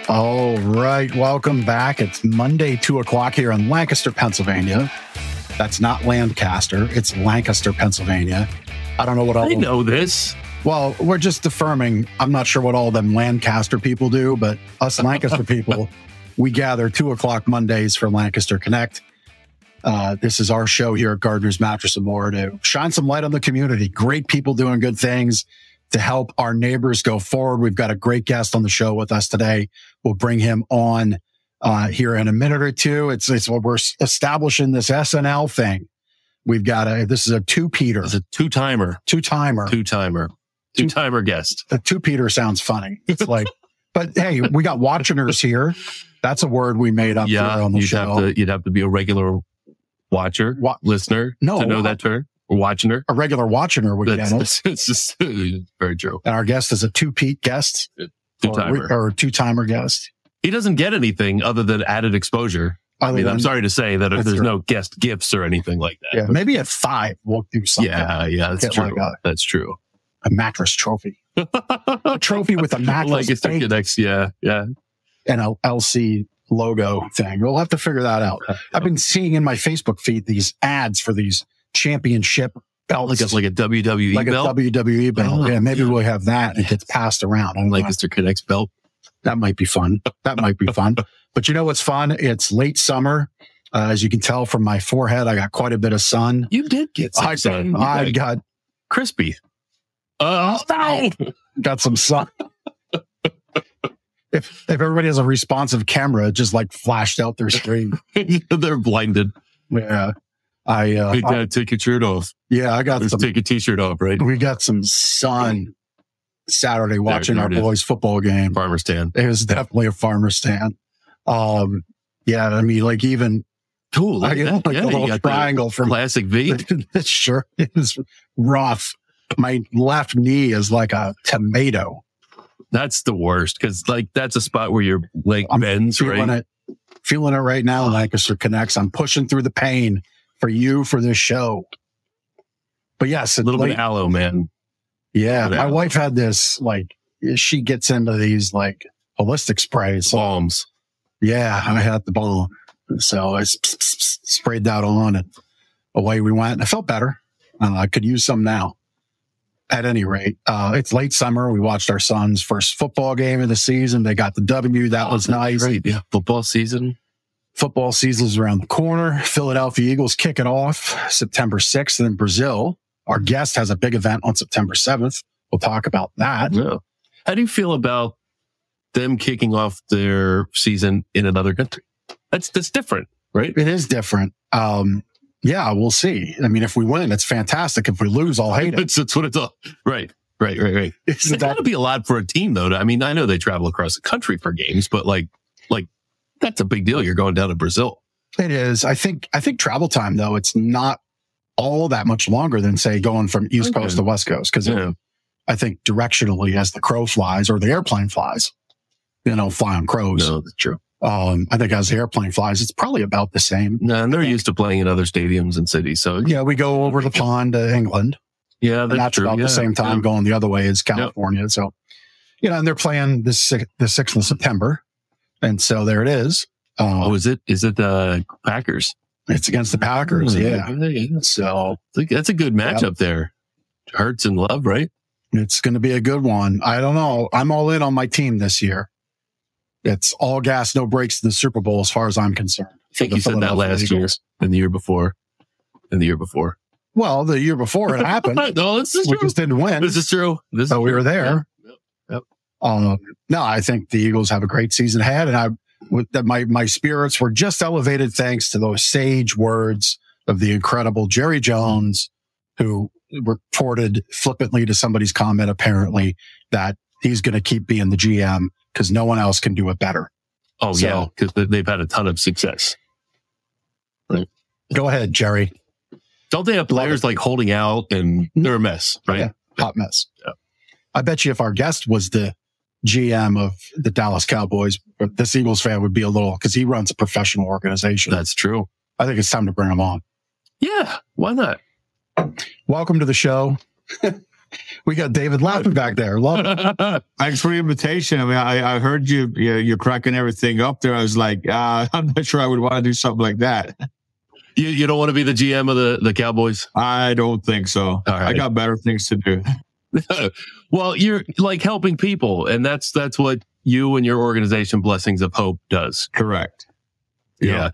All right, welcome back. It's Monday, 2 o'clock here in Lancaster, Pennsylvania. That's not Lancaster, it's Lancaster, Pennsylvania. I don't know what all... I know this. Well, we're just affirming. I'm not sure what all them Lancaster people do, but us Lancaster people, we gather 2 o'clock Mondays for Lancaster Connect. This is our show here at Gardner's Mattress and More to shine some light on the community. Great people doing good things to help our neighbors go forward. We've got a great guest on the show with us today. We'll bring him on here in a minute or two. It's what we're establishing this SNL thing. We've got this is a two-peter. It's a two-timer guest. A two-peter sounds funny. It's like, but hey, we got watchers here. That's a word we made up here on the show. You'd have to be a regular watcher, listener to know that term. Watchiner. A regular watchiner would get it. It's just very true. And our guest is a two-peat guest. Two-timer. Or a two-timer guest. He doesn't get anything other than added exposure. I'm sorry to say that there's no guest gifts or anything like that. Yeah, maybe at 5 we'll do something. Yeah, that's true. That's true. A mattress trophy. A trophy with a mattress. Like it's next, yeah. And a LC logo thing. We'll have to figure that out. I've been seeing in my Facebook feed these ads for these championship belts. Like a WWE belt? Like a WWE belt. Oh, yeah, maybe we'll have that and it gets passed around. Like Mr. Connect's belt. That might be fun. But you know what's fun? It's late summer. As you can tell from my forehead, I got quite a bit of sun. You did get some sun. I got crispy. Got some sun. If everybody has a responsive camera, it just like flashed out their screen. They're blinded. Yeah. Take your shirt off. Yeah, I got some. Take your t-shirt off, right? We got some sun Saturday watching our boys' football game. Farmer stand. It was definitely a farmer stand. Yeah, I mean, like even cool. Like a little triangle from Classic V. Sure, it was rough. My left knee is like a tomato. That's the worst because, like, that's a spot where your leg bends, right? Feeling it right now. Lancaster Connects. I'm pushing through the pain for you for this show. But yes, a little bit of aloe, man. Yeah, my wife had this. Like, she gets into these like holistic sprays, balms. Yeah, I had the balm, so I sprayed that on, and away we went. I felt better. I could use some now. At any rate, it's late summer. We watched our son's first football game of the season. They got the W. That was nice. Great. Yeah. Football season is around the corner. Philadelphia Eagles kick it off September 6th in Brazil. Our guest has a big event on September 7th. We'll talk about that. Yeah. How do you feel about them kicking off their season in another country? That's different, right? It is different. Yeah, we'll see. I mean, if we win, it's fantastic. If we lose, I'll hate it. That's what it's all. Right. It's got to be a lot for a team, though. I mean, I know they travel across the country for games, but like that's a big deal. You're going down to Brazil. It is. I think travel time, though, it's not all that much longer than, say, going from East Coast to West Coast. Because I think directionally, as the crow flies or the airplane flies, fly on crows. No, that's true. I think as the airplane flies, it's probably about the same. No, and they're used to playing in other stadiums and cities. So yeah, we go over the pond to England. Yeah, that's true. About the same time going the other way as California. Yep. So, and they're playing the 6th of September. And so there it is. Is it the Packers? It's against the Packers. Yeah. So that's a good matchup there. Hurts and Love, right? It's going to be a good one. I don't know. I'm all in on my team this year. It's all gas, no brakes in the Super Bowl, as far as I'm concerned. I think you said that last year and the year before. Well, the year before it happened. No, this is true. We just didn't win. This is true. So we were there. Yep. No, I think the Eagles have a great season ahead, and my spirits were just elevated thanks to those sage words of the incredible Jerry Jones, who reported flippantly to somebody's comment, apparently, that he's going to keep being the GM because no one else can do it better. Oh, so, yeah, because they've had a ton of success. Right. Go ahead, Jerry. Don't they have players like holding out and they're a mess, right? Yeah, hot mess. Yeah. I bet you if our guest was the GM of the Dallas Cowboys, this Eagles fan would be a little, because he runs a professional organization. That's true. I think it's time to bring him on. Yeah, why not? Welcome to the show. We got David laughing back there. Love it. Thanks for the invitation. I mean, I heard you're cracking everything up there. I was like, I'm not sure I would want to do something like that. You don't want to be the GM of the Cowboys? I don't think so. Right. I got better things to do. Well, you're like helping people, and that's what you and your organization, Blessings of Hope, does. Correct. Yeah.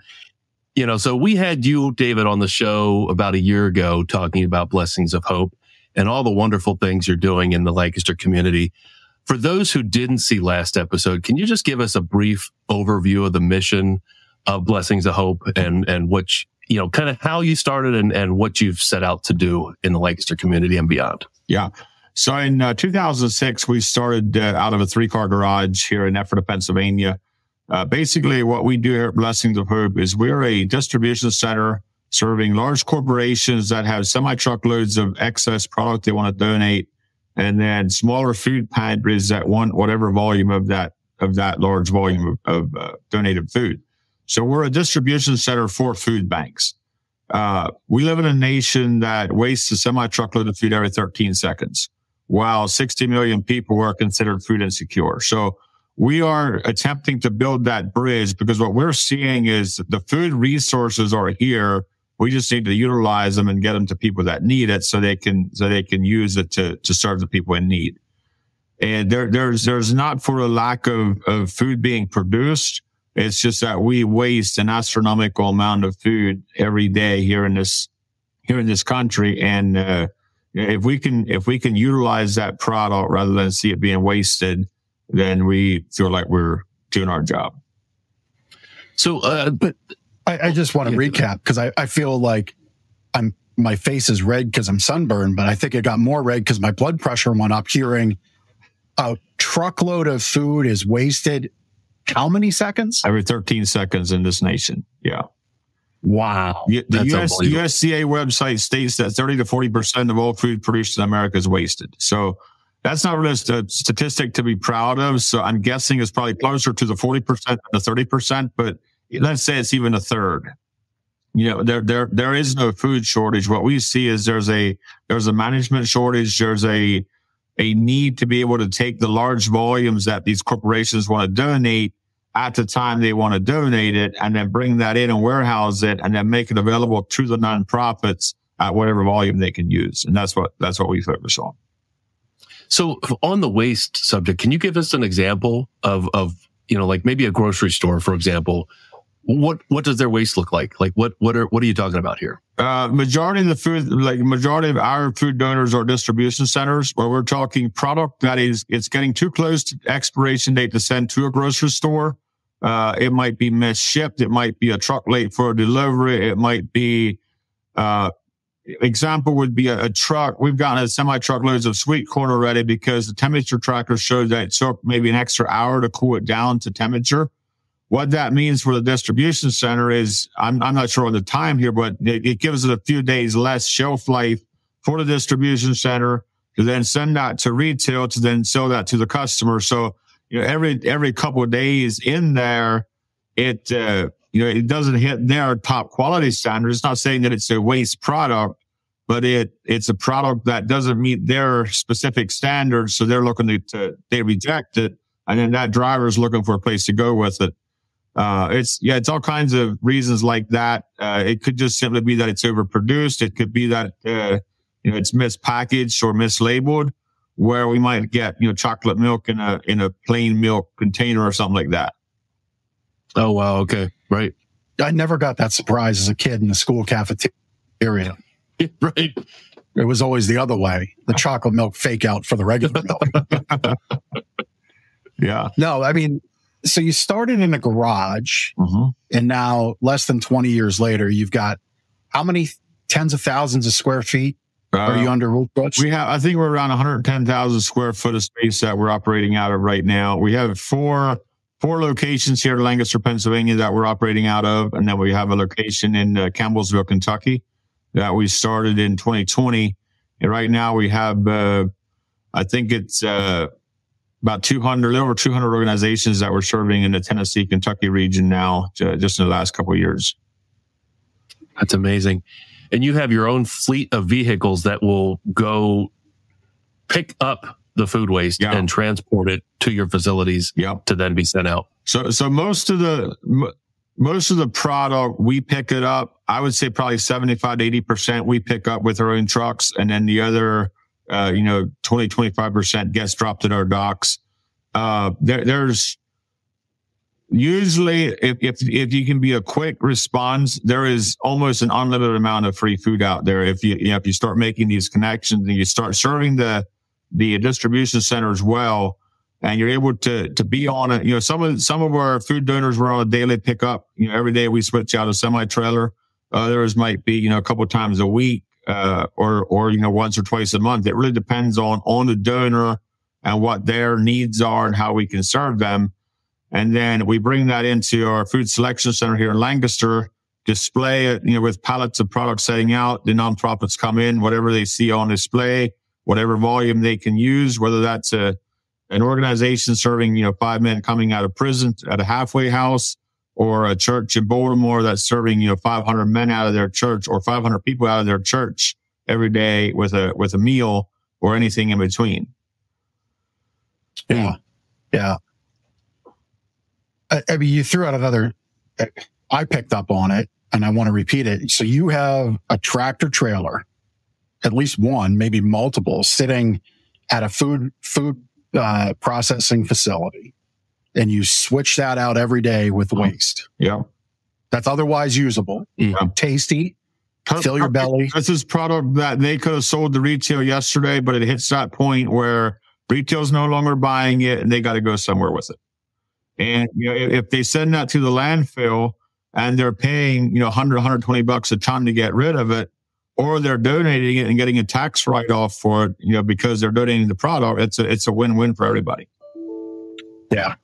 You know, so we had you, David, on the show about a year ago talking about Blessings of Hope and all the wonderful things you're doing in the Lancaster community. For those who didn't see last episode, can you just give us a brief overview of the mission of Blessings of Hope and which, you know, kind of how you started and what you've set out to do in the Lancaster community and beyond? Yeah. So in 2006, we started out of a 3-car garage here in Ephrata, Pennsylvania. Basically, what we do here at Blessings of Hope is we're a distribution center serving large corporations that have semi-truckloads of excess product they want to donate, and then smaller food pantries that want whatever volume of that large volume of donated food. So we're a distribution center for food banks. We live in a nation that wastes a semi-truckload of food every 13 seconds, while 60 million people are considered food insecure. So we are attempting to build that bridge because what we're seeing is the food resources are here. We just need to utilize them and get them to people that need it so they can use it to serve the people in need. And there's not for a lack of food being produced. It's just that we waste an astronomical amount of food every day here in this country. And, if we can utilize that product rather than see it being wasted, then we feel like we're doing our job. So, but I just want to recap because I feel like my face is red because I'm sunburned, but I think it got more red because my blood pressure went up hearing a truckload of food is wasted. How many seconds? Every 13 seconds in this nation. Yeah. Wow. The USDA website states that 30 to 40% of all food produced in America is wasted. So that's not really a statistic to be proud of. So I'm guessing it's probably closer to the 40% than the 30%, but let's say it's even a third. You know, there is no food shortage. What we see is there's a management shortage. There's a need to be able to take the large volumes that these corporations want to donate at the time they want to donate it, and then bring that in and warehouse it, and then make it available to the nonprofits at whatever volume they can use. And that's what we focus on. So on the waste subject, can you give us an example of, you know, like maybe a grocery store, for example? What does their waste look like? Like what are you talking about here? Majority of our food donors are distribution centers where we're talking product that it's getting too close to expiration date to send to a grocery store. It might be misshipped. It might be a truck late for a delivery. It might be, example would be a truck. We've gotten semi-truckloads of sweet corn already because the temperature tracker showed that it took maybe an extra hour to cool it down to temperature. What that means for the distribution center is, I'm not sure on the time here, but it gives it a few days less shelf life for the distribution center to then send that to retail to then sell that to the customer. So, you know, every couple of days in there, it doesn't hit their top quality standards. It's not saying that it's a waste product, but it's a product that doesn't meet their specific standards. So they're looking they reject it. And then that driver is looking for a place to go with it. It's all kinds of reasons like that. It could just simply be that it's overproduced. It could be that, it's mispackaged or mislabeled, where we might get, chocolate milk in a plain milk container or something like that. Oh, wow. Okay. Right. I never got that surprise as a kid in the school cafeteria. Right. It was always the other way. The chocolate milk fake out for the regular milk. Yeah. No, I mean, so you started in a garage, and now less than 20 years later, you've got how many tens of thousands of square feet are you under roof? I think we're around 110,000 square foot of space that we're operating out of right now. We have four locations here in Lancaster, Pennsylvania that we're operating out of. And then we have a location in Campbellsville, Kentucky that we started in 2020. And right now we have, I think it's, about 200 organizations that we're serving in the Tennessee, Kentucky region now, just in the last couple of years. That's amazing. And you have your own fleet of vehicles that will go pick up the food waste and transport it to your facilities to then be sent out. So most of the product, we pick it up. I would say probably 75 to 80% we pick up with our own trucks. And then the other, 20-25% gets dropped at our docks. There's usually, if you can be a quick response, there is almost an unlimited amount of free food out there. If you start making these connections and you start serving the distribution centers well, and you're able to be on it. Some of our food donors were on a daily pickup. Every day we switch out a semi trailer. Others might be, a couple of times a week, or once or twice a month. It really depends on the donor and what their needs are and how we can serve them. And then we bring that into our food selection center here in Lancaster, display it, with pallets of products setting out. The nonprofits come in, whatever they see on display, whatever volume they can use, whether that's an organization serving, 5 men coming out of prison at a halfway house, or a church in Baltimore that's serving, 500 men out of their church, or 500 people out of their church every day with a meal, or anything in between. Yeah. I mean, you threw out another, I picked up on it and I want to repeat it. So you have a tractor trailer, at least one, maybe multiple, sitting at a food processing facility, and you switch that out every day with waste. Yeah. That's otherwise usable, tasty, fill your belly. This is product that they could have sold to retail yesterday, but it hits that point where retail's no longer buying it and they got to go somewhere with it. And, if they send that to the landfill and they're paying, $100, $120 a ton to get rid of it, or they're donating it and getting a tax write-off for it, because they're donating the product, it's a win-win for everybody. Yeah,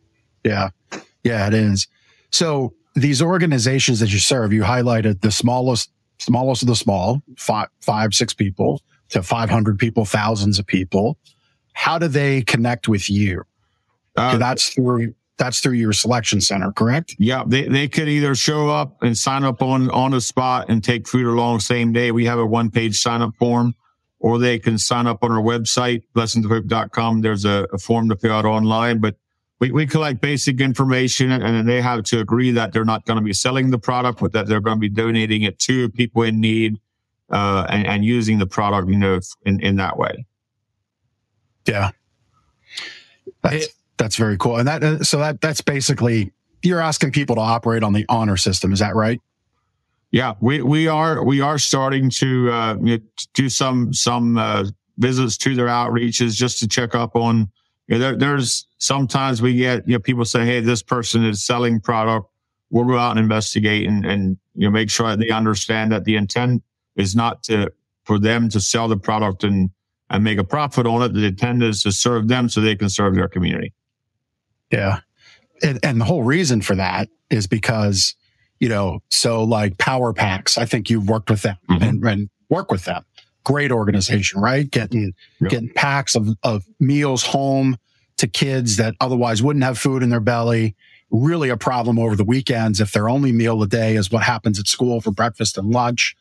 it is. So these organizations that you serve, you highlighted the smallest of the small, 5-6 people to 500 people, thousands of people. How do they connect with you? That's through your selection center, correct? Yeah, they could either show up and sign up on the spot and take food along same day. We have a 1-page sign-up form, or they can sign up on our website, blessingsofhope.com. There's a form to fill out online, but we collect basic information, and then they have to agree that they're not going to be selling the product, but that they're going to be donating it to people in need, and using the product, in that way. Yeah. That's very cool. And that's basically, you're asking people to operate on the honor system. Is that right? Yeah, we are starting to do some visits to their outreaches just to check up on. There's sometimes we get people say, hey, this person is selling product. We'll go out and investigate and make sure that they understand that the intent is not for them to sell the product and make a profit on it. The intent is to serve them so they can serve their community. Yeah. And the whole reason for that is because, so like Power Packs, I think you've worked with them and work with them. Great organization, right? Getting packs of meals home to kids that otherwise wouldn't have food in their belly. Really a problem over the weekends if their only meal a day is what happens at school for breakfast and lunch.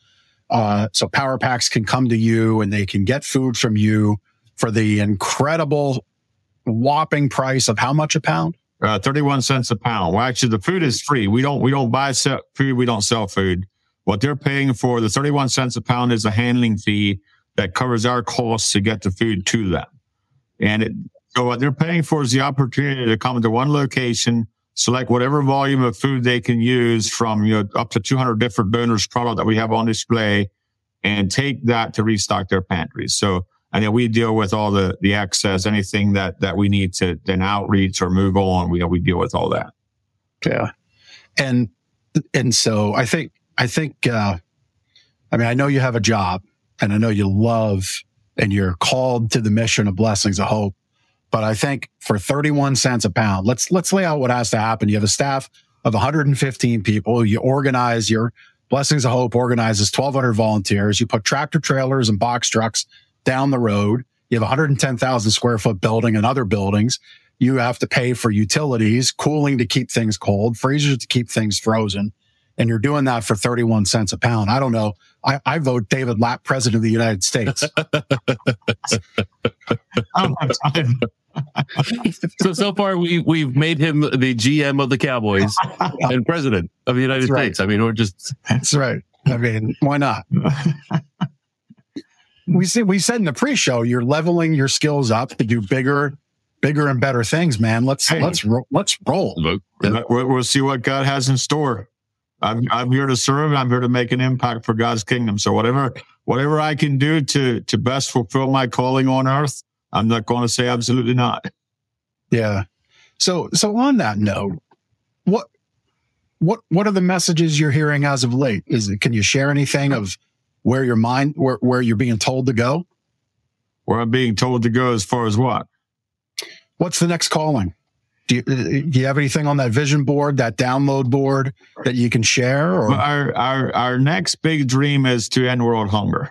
So Power Packs can come to you and they can get food from you for the incredible whopping price of how much a pound? 31 cents a pound. Well, actually, the food is free. We don't buy food. We don't sell food. What they're paying for, the 31 cents a pound, is a handling fee that covers our costs to get the food to them. So what they're paying for is the opportunity to come to one location, select whatever volume of food they can use from up to 200 different donors' product that we have on display, and take that to restock their pantries. So. And then we deal with all the excess, anything that we need to then outreach or move on. We deal with all that. Yeah. And so I think, I know you have a job and I know you love and you're called to the mission of Blessings of Hope, but I think for 31 cents a pound, let's lay out what has to happen. You have a staff of 115 people. You organize your Blessings of Hope organizes 1,200 volunteers. You put tractor trailers and box trucks down the road. You have a 110,000 square foot building and other buildings. You have to pay for utilities, cooling to keep things cold, freezers to keep things frozen. and you're doing that for 31 cents a pound. I don't know. I vote David Lapp, President of the United States. So far, we've made him the GM of the Cowboys and President of the United States. I mean, we're just... That's right. I mean, why not? We said in the pre-show, you're leveling your skills up to do bigger and better things, man. Let's roll. We'll see what God has in store. I'm here to serve. I'm here to make an impact for God's kingdom. So whatever I can do to best fulfill my calling on earth, I'm not going to say absolutely not. Yeah. So on that note, what are the messages you're hearing as of late? Can you share anything of where where you're being told to go? Where I'm being told to go as far as what? What's the next calling? Do you have anything on that vision board, that download board that you can share? Or? Our next big dream is to end world hunger.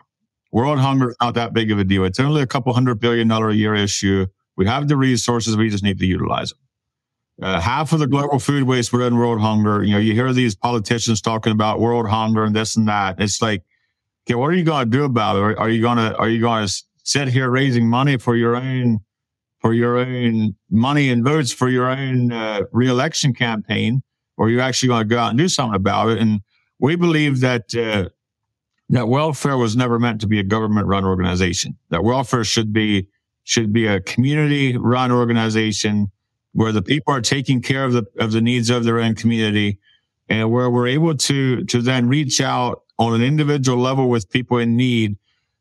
World hunger is not that big of a deal. It's only a couple $100 billion a year issue. We have the resources. We just need to utilize them. Half of the global food waste would end world hunger. You hear these politicians talking about world hunger and this and that. It's like, okay, what are you going to do about it? Are you going to sit here raising money for your own money and votes for your own re-election campaign, or are you actually going to go out and do something about it? And we believe that that welfare was never meant to be a government-run organization. That welfare should be a community-run organization where the people are taking care of the needs of their own community, and where we're able to then reach out on an individual level with people in need.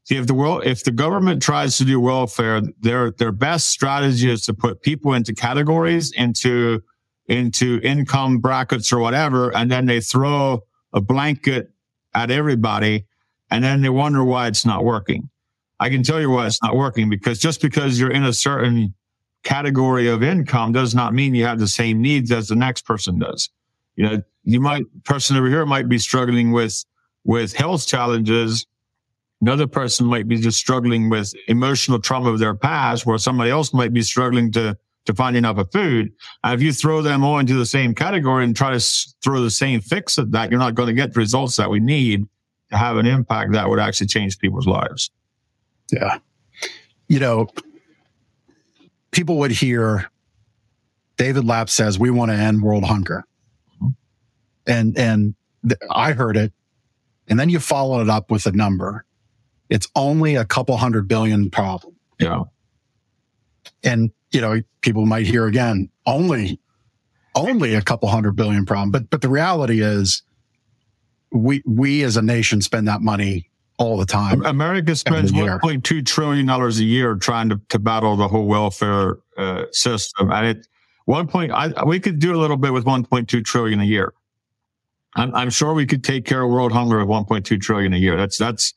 See, if the government tries to do welfare, their best strategy is to put people into categories, into income brackets or whatever, and then they throw a blanket at everybody, and then they wonder why it's not working. I can tell you why it's not working, because just because you're in a certain category of income does not mean you have the same needs as the next person does. Person over here might be struggling with health challenges. Another person might be just struggling with emotional trauma of their past, where somebody else might be struggling to find enough of food. And if you throw them all into the same category and try to throw the same fix at that, you're not going to get the results that we need to have an impact that would actually change people's lives. Yeah. People would hear David Lapp says, we want to end world hunger. And I heard it. And then you follow it up with a number. It's only a couple $100 billion problem. Yeah. And, people might hear again, only a couple $100 billion problem. But the reality is we as a nation spend that money all the time. America spends $1.2 trillion a year trying to battle the whole welfare system. And we could do a little bit with $1.2 trillion a year. I'm sure we could take care of world hunger with $1.2 trillion a year. That's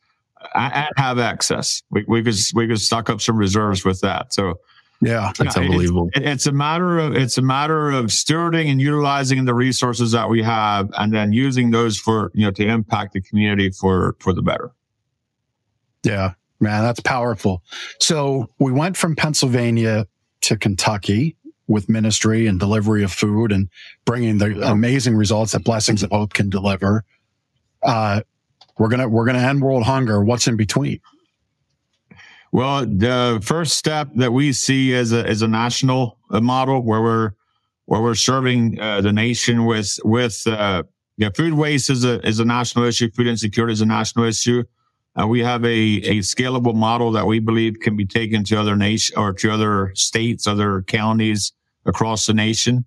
and have excess. We could stock up some reserves with that. So yeah, that's unbelievable. It's a matter of stewarding and utilizing the resources that we have, and then using those for to impact the community for the better. Yeah, man, that's powerful. So we went from Pennsylvania to Kentucky with ministry and delivery of food and bringing the amazing results that Blessings of Hope can deliver. We're gonna end world hunger. What's in between? Well, the first step that we see is a national model where we're serving the nation with food waste is a national issue. Food insecurity is a national issue. We have a scalable model that we believe can be taken to other to other states, other counties across the nation.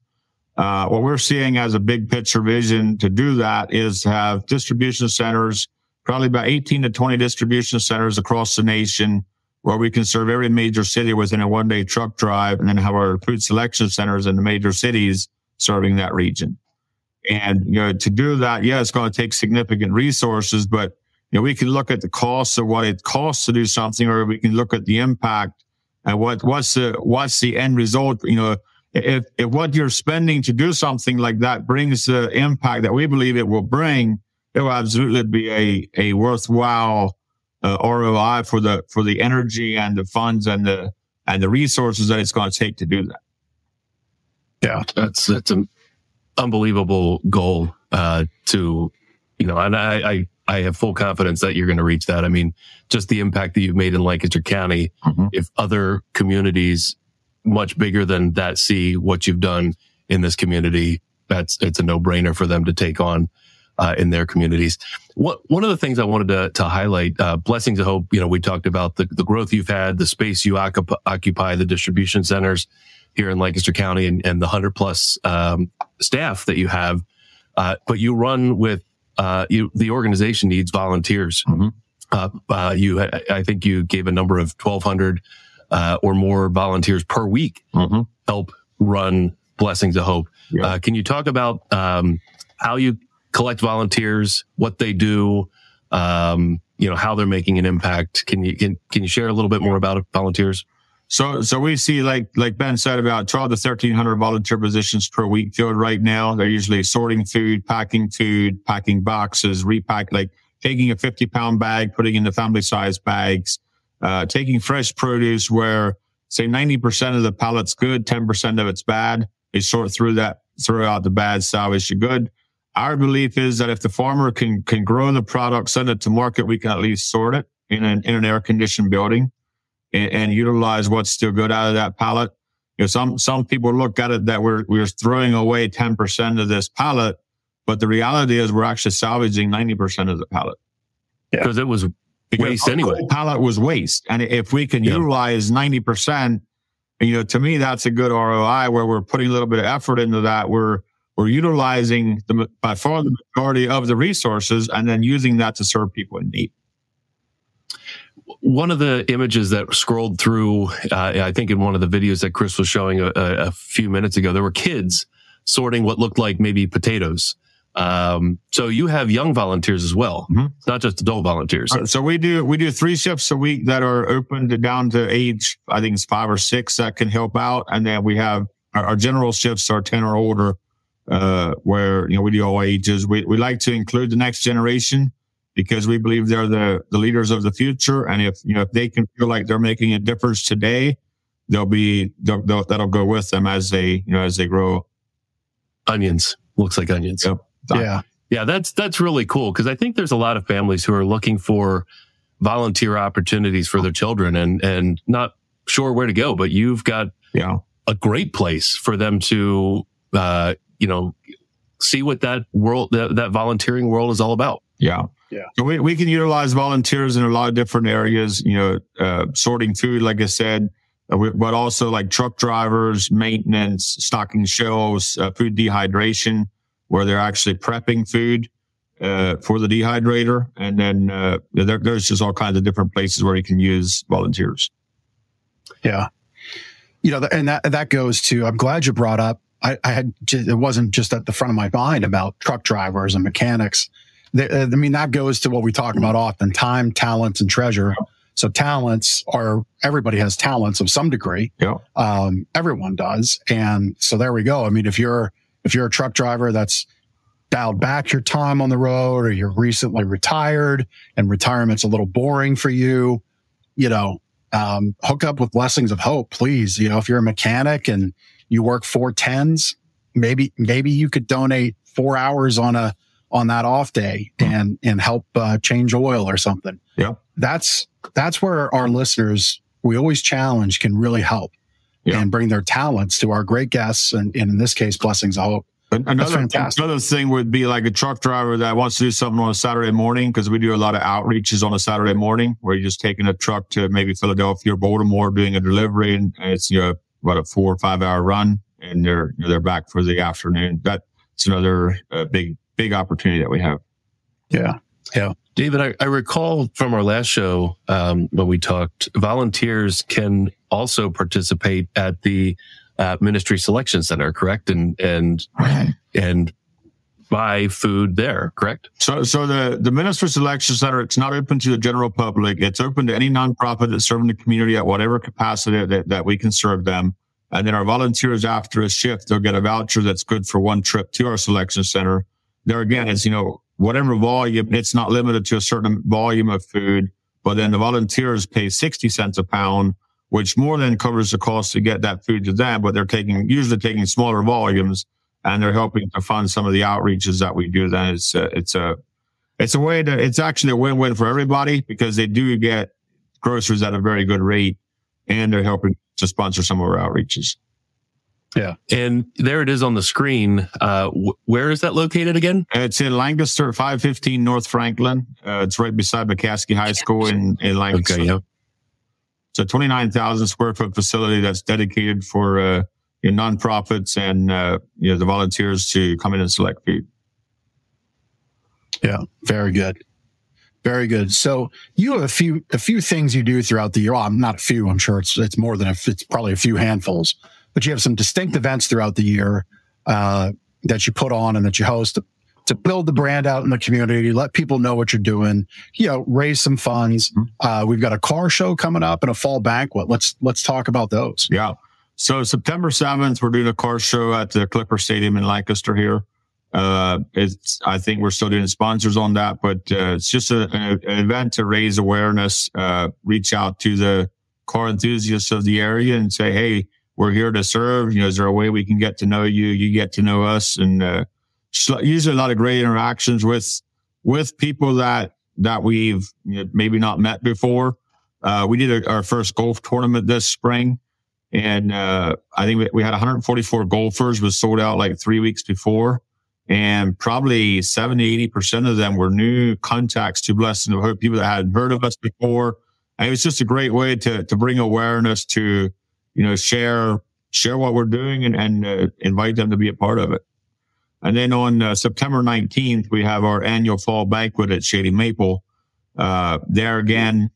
What we're seeing as a big picture vision to do that is to have distribution centers, probably about 18 to 20 distribution centers across the nation, where we can serve every major city within a one-day truck drive, and then have our food selection centers in the major cities serving that region. And to do that, it's going to take significant resources, but we can look at the cost of what it costs to do something, or we can look at the impact and what's the end result. If what you're spending to do something like that brings the impact that we believe it will bring, it will absolutely be a worthwhile ROI for the energy and the funds and the resources that it's going to take to do that. Yeah, that's an unbelievable goal. to, and I have full confidence that you're going to reach that. I mean, just the impact that you've made in Lancaster County, if other communities much bigger than that see what you've done in this community, it's a no-brainer for them to take on in their communities. One of the things I wanted to highlight, Blessings of Hope, we talked about the growth you've had, the space you occupy, the distribution centers here in Lancaster County, and the 100+ staff that you have. But you run with the organization needs volunteers. I think you gave a number of 1,200 or more volunteers per week help run Blessings of Hope. Yeah. Can you talk about how you collect volunteers, what they do, how they're making an impact? Can you share a little bit more about volunteers? So we see, like Ben said, about 12 to 1,300 volunteer positions per week filled right now. They're usually sorting food, packing boxes, taking a 50-pound bag, putting in the family-sized bags, taking fresh produce where, say, 90% of the pallet's good, 10% of it's bad. They sort through that, throw out the bad, salvage the good. Our belief is that if the farmer can grow the product, send it to market, we can at least sort it in an air-conditioned building and utilize what's still good out of that pallet. Some people look at it that we're throwing away 10% of this pallet, but the reality is we're actually salvaging 90% of the pallet. Because it was waste anyway. The pallet was waste. And if we can utilize 90%, to me, that's a good ROI where we're putting a little bit of effort into that. We're utilizing by far the majority of the resources and then using that to serve people in need. One of the images that scrolled through, I think in one of the videos that Chris was showing a few minutes ago, there were kids sorting what looked like maybe potatoes. So you have young volunteers as well. It's not just adult volunteers. So we do 3 shifts a week that are open down to age, I think it's 5 or 6 that can help out. And then we have our general shifts are 10 or older, where, we do all ages. We like to include the next generation because we believe they're the leaders of the future. And if they can feel like they're making a difference today, that'll go with them as they grow. Onions. Looks like onions. Yep. Yeah. That's really cool. Cause I think there's a lot of families who are looking for volunteer opportunities for their children and not sure where to go, but you've got a great place for them to, see what that world, that volunteering world is all about. Yeah. So we can utilize volunteers in a lot of different areas, sorting food, like I said, but also like truck drivers, maintenance, stocking shelves, food dehydration, where they're actually prepping food for the dehydrator. And then there's just all kinds of different places where you can use volunteers. Yeah. And that goes to, I'm glad you brought up, it wasn't just at the front of my mind about truck drivers and mechanics. That goes to what we talk about often: time, talents, and treasure. So everybody has talents of some degree. Everyone does. And so there we go. I mean, if you're a truck driver that's dialed back your time on the road, or you're recently retired and retirement's a little boring for you, hook up with Blessings of Hope, please. If you're a mechanic and you work 4 10s, maybe you could donate 4 hours on that off day and help change oil or something. Yeah. That's where our listeners, we always challenge, can really help and bring their talents to our great guests. And in this case, Blessings of Hope. Another thing would be like a truck driver that wants to do something on a Saturday morning, because we do a lot of outreaches on a Saturday morning where you're just taking a truck to maybe Philadelphia or Baltimore, doing a delivery, and it's about a 4 or 5 hour run, and they're back for the afternoon. That's another big opportunity that we have. Yeah. David, I recall from our last show when we talked, volunteers can also participate at the Ministry Selection Center, correct? And buy food there, correct? So the Ministry Selection Center, it's not open to the general public. It's open to any nonprofit that's serving the community at whatever capacity that we can serve them. And then our volunteers, after a shift, they'll get a voucher that's good for one trip to our selection center. There again, it's, whatever volume, it's not limited to a certain volume of food, but then the volunteers pay 60 cents a pound, which more than covers the cost to get that food to them, but they're usually taking smaller volumes. and they're helping to fund some of the outreaches that we do. Then it's a way to, it's actually a win-win for everybody, because they do get groceries at a very good rate, and they're helping to sponsor some of our outreaches. Yeah. And there it is on the screen. Where is that located again? It's in Lancaster, 515 North Franklin. It's right beside McCaskey High School in Lancaster. Okay, yeah. It's a 29,000 square foot facility that's dedicated for nonprofits and the volunteers to come in and select food. Yeah, very good. Very good. So you have a few things you do throughout the year. Well, not a few. I'm sure it's more than it's probably a few handfuls. But you have some distinct events throughout the year that you put on and that you host to build the brand out in the community, let people know what you're doing, raise some funds. We've got a car show coming up and a fall banquet. Let's talk about those. Yeah. So September 7th, we're doing a car show at the Clipper Stadium in Lancaster here. I think we're still doing sponsors on that, but it's just an event to raise awareness, reach out to the car enthusiasts of the area and say, hey, we're here to serve. Is there a way we can get to know you? You get to know us, and usually a lot of great interactions with people that we've maybe not met before. We did our first golf tournament this spring, and I think we had 144 golfers. Was sold out like 3 weeks before, and probably 70-80% of them were new contacts to Blessing of Hope, people that hadn't heard of us before. And it was just a great way to bring awareness to share what we're doing and invite them to be a part of it. And then on September 19th, we have our annual fall banquet at Shady Maple. There again,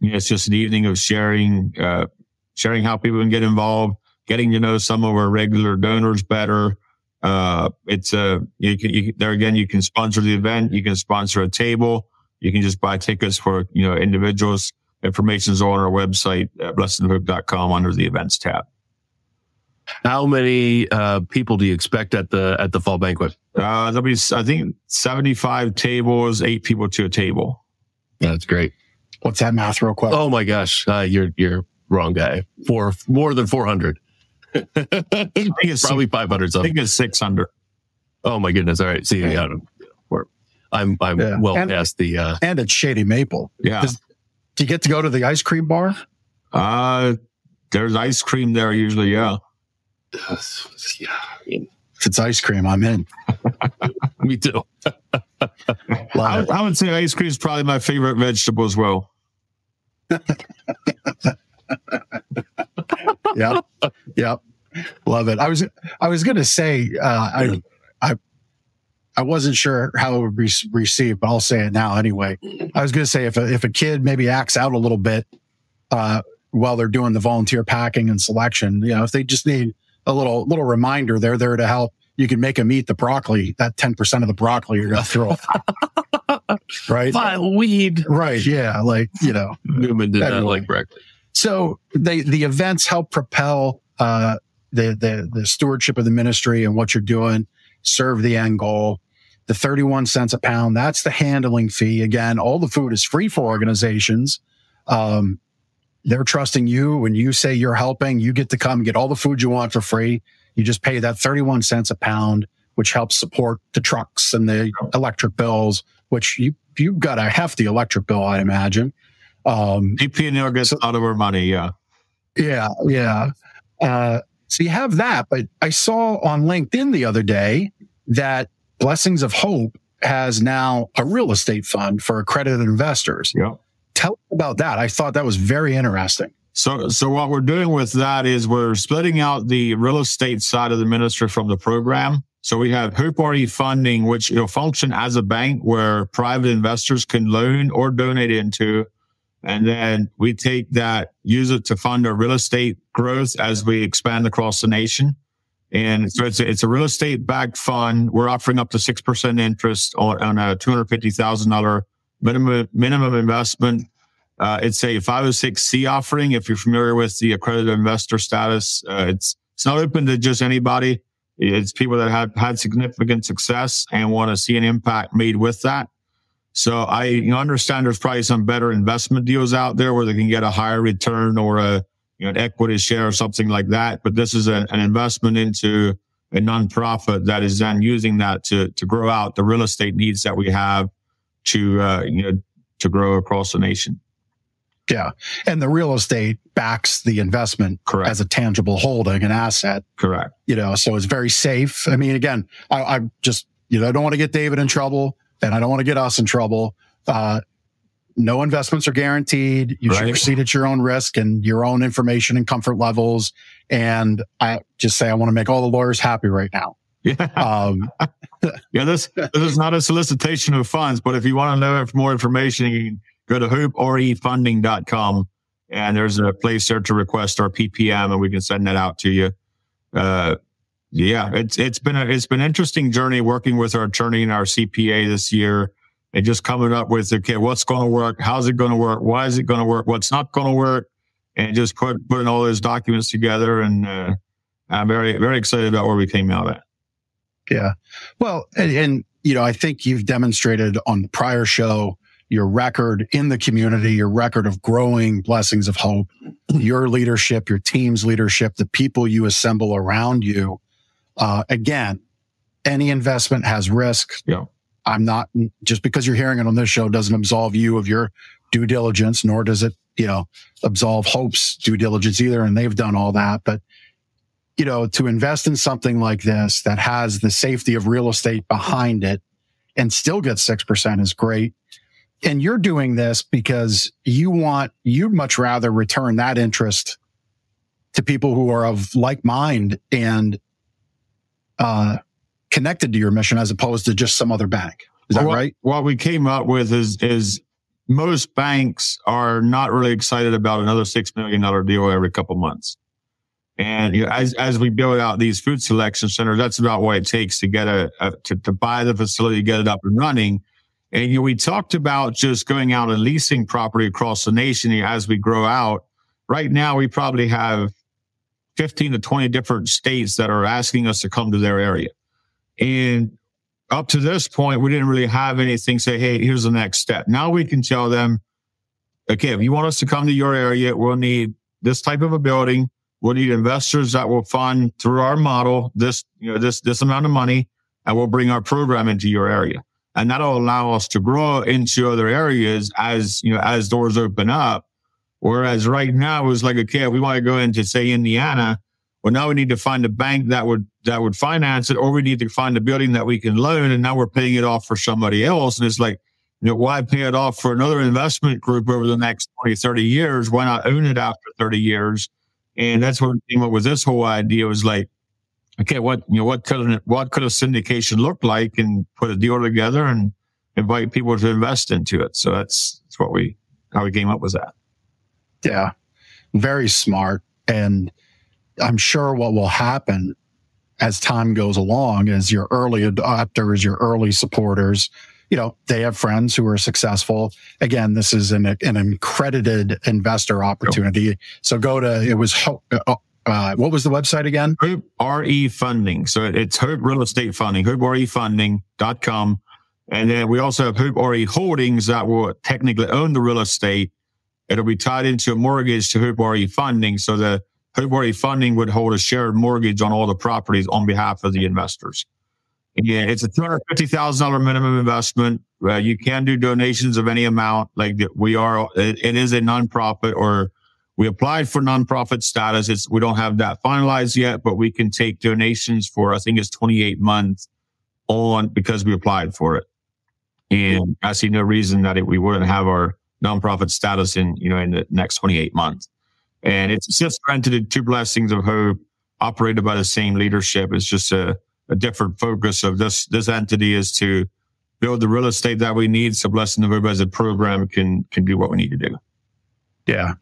it's just an evening of sharing how people can get involved, getting to know some of our regular donors better. You can sponsor the event. You can sponsor a table. You can just buy tickets for, individuals. Information is on our website, blessinghope.com, under the events tab. How many people do you expect at the fall banquet? There'll be, I think, 75 tables, 8 people to a table. Yeah, that's great. What's that math real quick? Oh my gosh, you're wrong guy. For more than 400. I think it's probably 500 something. I think it's 600. Oh my goodness! All right, see, I'm well past the. And it's Shady Maple. Yeah. Do you get to go to the ice cream bar? There's ice cream there usually. Yeah. Yeah. If it's ice cream, I'm in. Me too. I would say ice cream is probably my favorite vegetable as well. Yep. Love it. I was going to say, I wasn't sure how it would be received, but I'll say it now anyway. I was going to say if a kid maybe acts out a little bit while they're doing the volunteer packing and selection, if they just need a little reminder, they're there to help. You can make them eat the broccoli, that 10% of the broccoli you're going to throw. Right? Vile weed. Right. Yeah. Newman did not like broccoli. So the events help propel the stewardship of the ministry and what you're doing, serve the end goal. The 31 cents a pound, that's the handling fee. Again, all the food is free for organizations. They're trusting you. When you say you're helping, you get to come get all the food you want for free. You just pay that 31 cents a pound, which helps support the trucks and the electric bills, which you've got a hefty electric bill, I imagine. DP&L gets out of our money, yeah. Yeah. So you have that, but I saw on LinkedIn the other day that Blessings of Hope has now a real estate fund for accredited investors. Yeah. Tell us about that. I thought that was very interesting. So what we're doing with that is we're splitting out the real estate side of the ministry from the program. So we have Hope RE funding, which function as a bank where private investors can loan or donate into. And then we take that, use it to fund our real estate growth as we expand across the nation. And so it's a real estate backed fund. We're offering up to 6% interest on a $250,000 minimum investment. It's a 506C offering. If you're familiar with the accredited investor status, it's not open to just anybody. It's people that have had significant success and want to see an impact made with that. So I understand there's probably some better investment deals out there where they can get a higher return or an equity share or something like that. But this is an investment into a nonprofit that is then using that to grow out the real estate needs that we have to grow across the nation. Yeah. And the real estate backs the investment. Correct. As a tangible holding, an asset. Correct. So it's very safe. I mean, again, I just, I don't want to get David in trouble and I don't want to get us in trouble. No investments are guaranteed. You should proceed at your own risk and your own information and comfort levels. And I just say, I want to make all the lawyers happy right now. Yeah. This is not a solicitation of funds, but if you want to know more information, you can go to hooprefunding.com and there's a place there to request our PPM and we can send that out to you. It's been an interesting journey working with our attorney and our CPA this year and just coming up with, okay, what's going to work? How's it going to work? Why is it going to work? What's not going to work? And just putting all those documents together. And I'm very, very excited about where we came out at. Yeah. Well, and I think you've demonstrated on the prior show your record in the community, your record of growing Blessings of Hope, your leadership, your team's leadership, the people you assemble around you. Again, any investment has risk. Yeah. I'm not, just because you're hearing it on this show doesn't absolve you of your due diligence, nor does it, absolve Hope's due diligence either. And they've done all that. But, to invest in something like this that has the safety of real estate behind it and still get 6% is great. And you're doing this because you'd much rather return that interest to people who are of like mind and connected to your mission as opposed to just some other bank. Is that right? What we came up with is most banks are not really excited about another $6 million deal every couple months. And as we build out these food selection centers, that's about what it takes to get to buy the facility, get it up and running. And we talked about just going out and leasing property across the nation as we grow out. Right now, we probably have 15 to 20 different states that are asking us to come to their area. And up to this point, we didn't really have anything say, hey, here's the next step. Now we can tell them, okay, if you want us to come to your area, we'll need this type of a building. We'll need investors that will fund through our model this amount of money, and we'll bring our program into your area. And that'll allow us to grow into other areas as doors open up. Whereas right now it was like, okay, if we want to go into, say, Indiana, well, now we need to find a bank that would finance it, or we need to find a building that we can loan. And now we're paying it off for somebody else. And it's like, why pay it off for another investment group over the next 20, 30 years? Why not own it after 30 years? And that's what came up with this whole idea. Was like, okay, what could a syndication look like, and put a deal together and invite people to invest into it. So that's how we came up with that. Yeah, very smart. And I'm sure what will happen as time goes along is your early adopters, your early supporters, they have friends who are successful. Again, this is an accredited investor opportunity. So go to, what was the website again? Hope RE Funding. So it's Hope Real Estate Funding, hooprefunding.com. And then we also have Hope RE Holdings that will technically own the real estate. It'll be tied into a mortgage to Hope RE Funding. So the Hope RE Funding would hold a shared mortgage on all the properties on behalf of the investors. Yeah, it's a $250,000 minimum investment. You can do donations of any amount. Like it is a nonprofit, or we applied for nonprofit status. We don't have that finalized yet, but we can take donations for, I think it's 28 months on, because we applied for it. And I see no reason that we wouldn't have our nonprofit status in the next 28 months. And it's just entity to Blessings of Hope, operated by the same leadership. It's just a different focus of this entity is to build the real estate that we need, so Blessings of Hope as a program can do what we need to do. Yeah.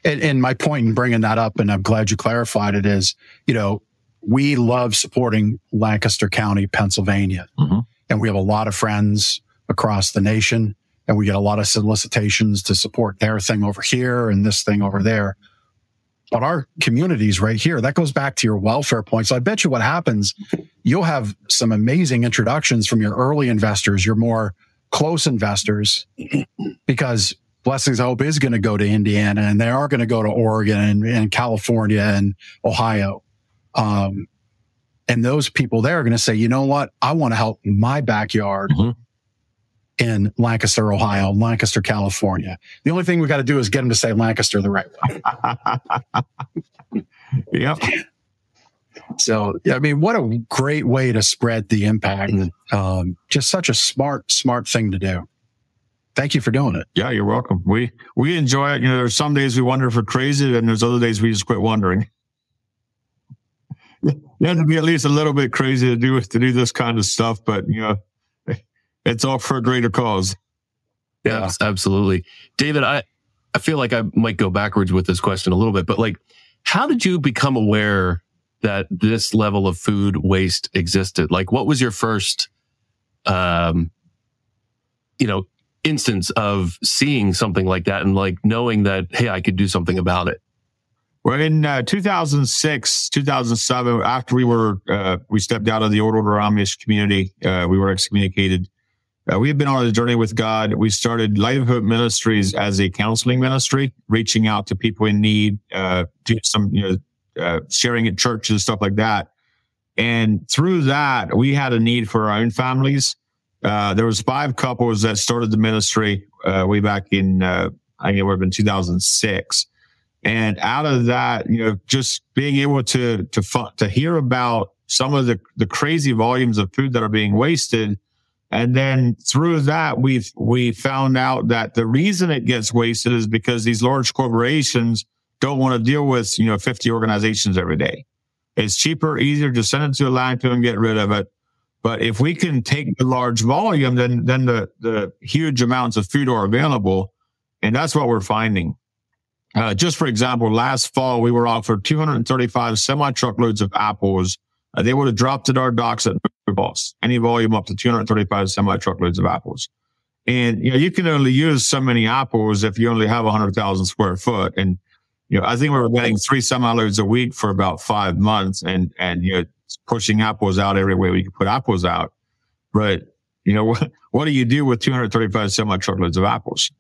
And my point in bringing that up, and I'm glad you clarified it, is, we love supporting Lancaster County, Pennsylvania. Mm-hmm. And we have a lot of friends across the nation, and we get a lot of solicitations to support their thing over here and this thing over there. But our communities right here, that goes back to your welfare point. So I bet you what happens, you'll have some amazing introductions from your early investors, your more close investors, because Blessings of Hope is going to go to Indiana, and they are going to go to Oregon and California and Ohio. And those people there are going to say, you know what? I want to help my backyard in Lancaster, Ohio, Lancaster, California. The only thing we got to do is get them to say Lancaster the right way. Yep. So, I mean, what a great way to spread the impact. Just such a smart thing to do. Thank you for doing it. Yeah, you're welcome. We enjoy it. You know, there's some days we wonder if we're crazy, and there's other days we just quit wondering. You have to be at least a little bit crazy to do this kind of stuff, but you know, it's all for a greater cause. Yeah, absolutely. David, I feel like I might go backwards with this question a little bit, but like, how did you become aware that this level of food waste existed? Like, what was your first, instance of seeing something like that and like knowing that, hey, I could do something about it? Well, in 2006, 2007, after we stepped out of the old order Amish community, we were excommunicated. We had been on a journey with God. We started Light of Hope Ministries as a counseling ministry, reaching out to people in need, to some, sharing at churches and stuff like that. And through that, we had a need for our own families. There was 5 couples that started the ministry way back in, I think it would have been 2006. And out of that, just being able to hear about some of the crazy volumes of food that are being wasted. And then through that, we found out that the reason it gets wasted is because these large corporations don't want to deal with, 50 organizations every day. It's cheaper, easier to send it to a landfill and get rid of it. But if we can take the large volume, then the huge amounts of food are available. And that's what we're finding. Just for example, last fall, we were offered 235 semi-truckloads of apples. They would have dropped at our docks at no cost, any volume up to 235 semi-truckloads of apples. And, you can only use so many apples if you only have 100,000 square foot. And, I think we were getting 3 semi-loads a week for about 5 months and pushing apples out every way we could put apples out. But, what do you do with 235 semi-truckloads of apples?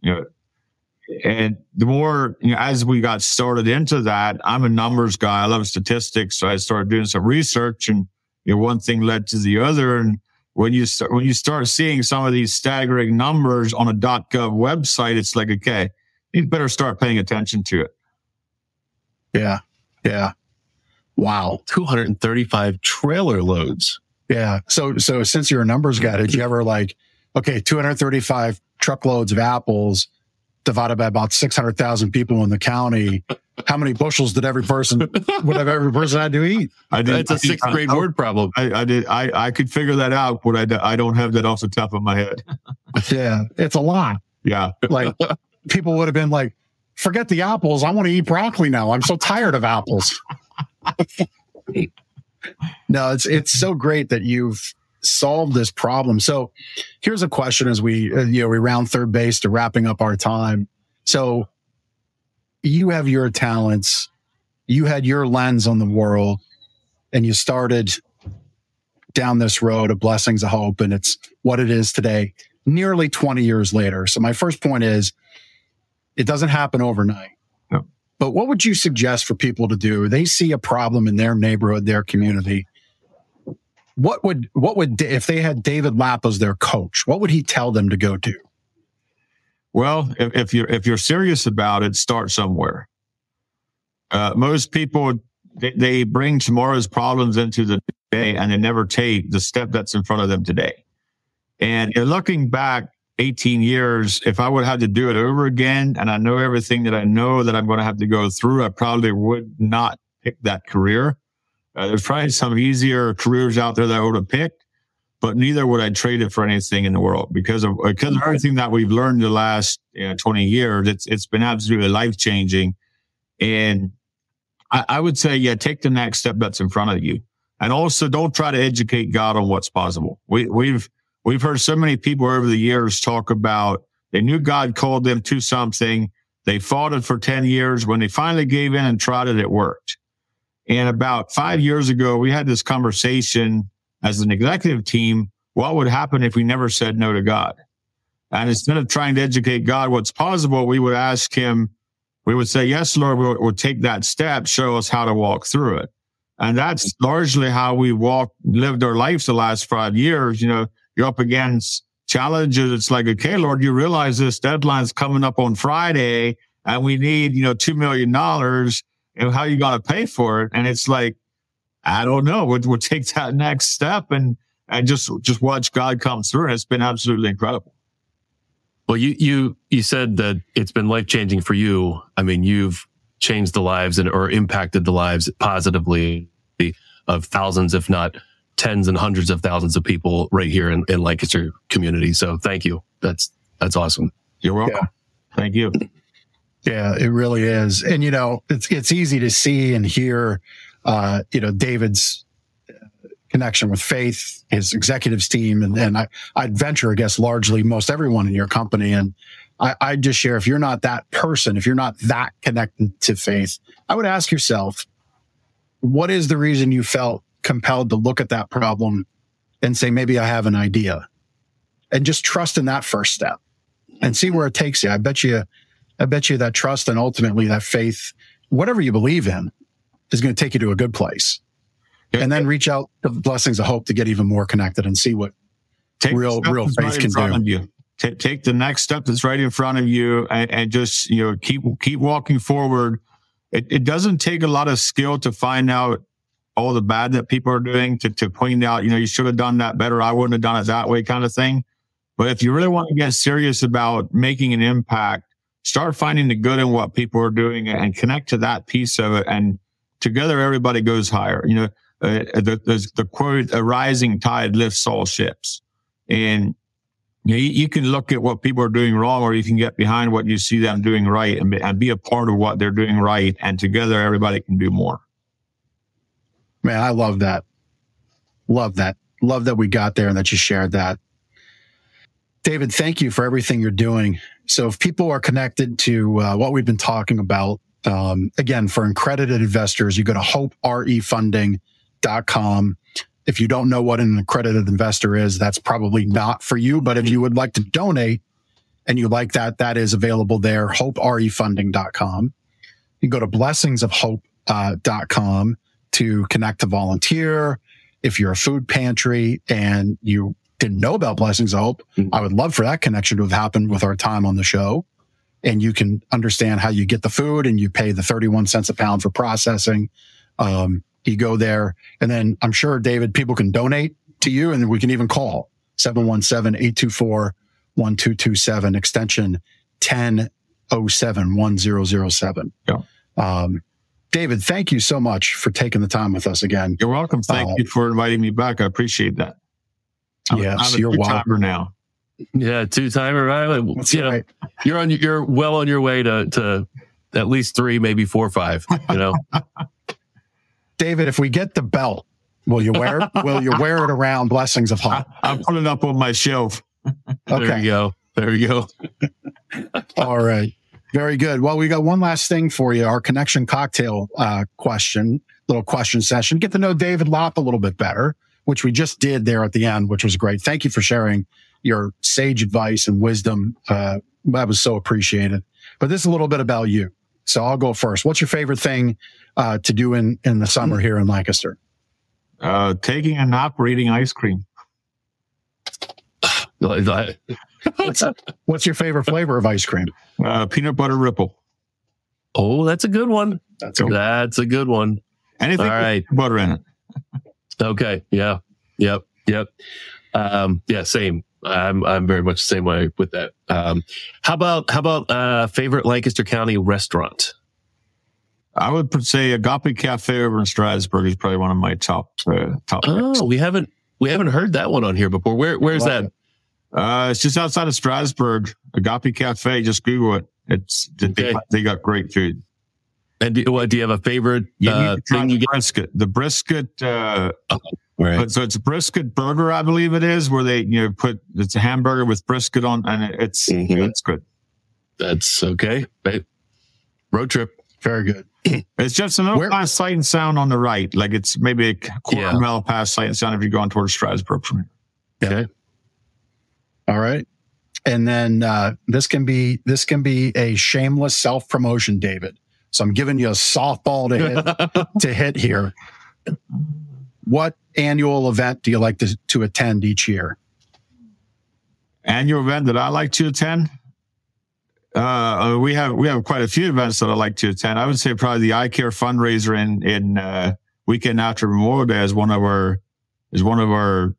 And the more, as we got started into that, I'm a numbers guy. I love statistics. So I started doing some research and, one thing led to the other. And when you start seeing some of these staggering numbers on a .gov website, it's like, okay, you better start paying attention to it. Yeah. Yeah. Wow. 235 trailer loads. Yeah. So since you're a numbers guy, did you ever 235 truckloads of apples divided by about 600,000 people in the county? How many bushels would every person had to eat? It's a 6th grade word problem. I could figure that out, but I don't have that off the top of my head. Yeah. It's a lot. Yeah. Like people would have been like, forget the apples. I want to eat broccoli now. I'm so tired of apples. No, it's so great that you've solved this problem. So here's a question as we round third base to wrapping up our time. So you have your talents, you had your lens on the world, and you started down this road of Blessings of Hope, and it's what it is today, nearly 20 years later. So my first point is, it doesn't happen overnight. No. But what would you suggest for people to do? They see a problem in their neighborhood, their community. What would if they had David Lapp as their coach, what would he tell them to go do? Well, if you're serious about it, start somewhere. Most people, they bring tomorrow's problems into the day and they never take the step that's in front of them today. And looking back 18 years, if I would have to do it over again, and I know everything that I know that I'm going to have to go through, I probably would not pick that career. There's probably some easier careers out there that I would have picked, but neither would I trade it for anything in the world because of everything that we've learned the last 20 years. It's been absolutely life-changing. And I would say, take the next step that's in front of you. And also don't try to educate God on what's possible. We've heard so many people over the years talk about they knew God called them to something. They fought it for 10 years. When they finally gave in and tried it, it worked. And about 5 years ago, we had this conversation as an executive team. What would happen if we never said no to God? And instead of trying to educate God what's possible, we would ask him, we would say, yes, Lord, we'll take that step, show us how to walk through it. And that's largely how we lived our lives the last 5 years. You're up against challenges. It's like, okay, Lord, you realize this deadline's coming up on Friday and we need, $2 million. And how are you going to pay for it? And it's like, I don't know. We'll take that next step and just watch God come through. It's been absolutely incredible. Well, you said that it's been life-changing for you. I mean, you've changed the lives or impacted the lives positively of thousands, if not tens and hundreds of thousands of people right here in Lancaster community. So thank you. That's awesome. You're welcome. Yeah. Thank you. Yeah, it really is. And, it's easy to see and hear, David's connection with faith, his executives team. And I'd venture, I guess, largely most everyone in your company. And I'd just share, if you're not that person, if you're not that connected to faith, I would ask yourself, what is the reason you felt compelled to look at that problem and say, maybe I have an idea, and just trust in that first step and see where it takes you. I bet you that trust and ultimately that faith, whatever you believe in, is going to take you to a good place. And then reach out to the blessings of hope to get even more connected and see what real faith can do. Take the next step that's right in front of you and just, keep walking forward. It doesn't take a lot of skill to find out all the bad that people are doing, to point out, you should have done that better. I wouldn't have done it that way, kind of thing. But if you really want to get serious about making an impact, start finding the good in what people are doing and connect to that piece of it. And together, everybody goes higher. There's the quote, a rising tide lifts all ships. And you can look at what people are doing wrong, or you can get behind what you see them doing right and be a part of what they're doing right. And together, everybody can do more. Man, I love that. Love that. Love that we got there and that you shared that. David, thank you for everything you're doing. So if people are connected to what we've been talking about, again, for accredited investors, you go to hoperefunding.com. If you don't know what an accredited investor is, that's probably not for you. But if you would like to donate and you like that, that is available there, hoperefunding.com. You can go to blessingsofhope.com to connect to volunteer. If you're a food pantry and you didn't know about Blessings of Hope, I would love for that connection to have happened with our time on the show. And you can understand how you get the food and you pay the 31 cents a pound for processing. You go there, and then I'm sure, David, people can donate to you, and we can even call 717-824-1227, extension 1007-1007. Yeah. David, thank you so much for taking the time with us again. You're welcome. Thank you for inviting me back. I appreciate that. Yes, you're welcome. Now. Yeah, two-timer. Right? Right. You're well on your way to at least 3, maybe 4 or 5. David, if we get the belt, will you wear it? Will you wear it around Blessings of Hope? I'll put it up on my shelf. Okay. There you go. All right. Very good. Well, we got one last thing for you. Our connection cocktail little question session. Get to know David Lapp a little bit better, which we just did there at the end, which was great. Thank you for sharing your sage advice and wisdom. That was so appreciated. But this is a little bit about you. So I'll go first. What's your favorite thing to do in the summer here in Lancaster? Taking a nap or eating ice cream. What's your favorite flavor of ice cream? Peanut butter ripple. Oh, that's a good one. That's a good one. Anything with butter in it. Okay. Yeah. Yep. Yeah, same. I'm very much the same way with that. How about favorite Lancaster County restaurant? I would say Agape Cafe over in Strasburg is probably one of my top. Oh, we haven't heard that one on here before. Where's that? It's just outside of Strasburg. Agape Cafe. Just Google it. They got great food. And do you have a favorite thing you get? Brisket. The brisket. Right. So it's a brisket burger, I believe it is, where they it's a hamburger with brisket on, and it's good. That's okay. Road trip. Very good. It's just a little past Sight and Sound on the right, like it's maybe a quarter mile past Sight and Sound if you're going towards Strasburg from here. Okay. All right. And then this can be a shameless self-promotion, David. So I'm giving you a softball to hit here. What annual event do you like to attend each year? Annual event that I like to attend? We have quite a few events that I like to attend. I would say probably the Eye Care fundraiser in weekend after Memorial Day is one of our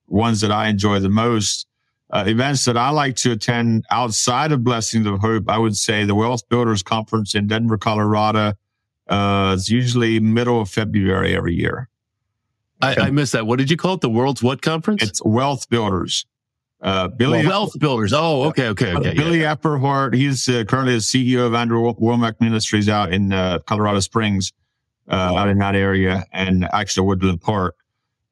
ones that I enjoy the most. Events that I like to attend outside of Blessings of Hope, I would say the Wealth Builders Conference in Denver, Colorado. It's usually middle of February every year. I missed that. What did you call it? The World's what conference? It's Wealth Builders. Wealth Builders. Oh, okay. Billy Ephrata, he's currently the CEO of Andrew Womack Ministries out in Colorado Springs, out in that area, and actually Woodland Park.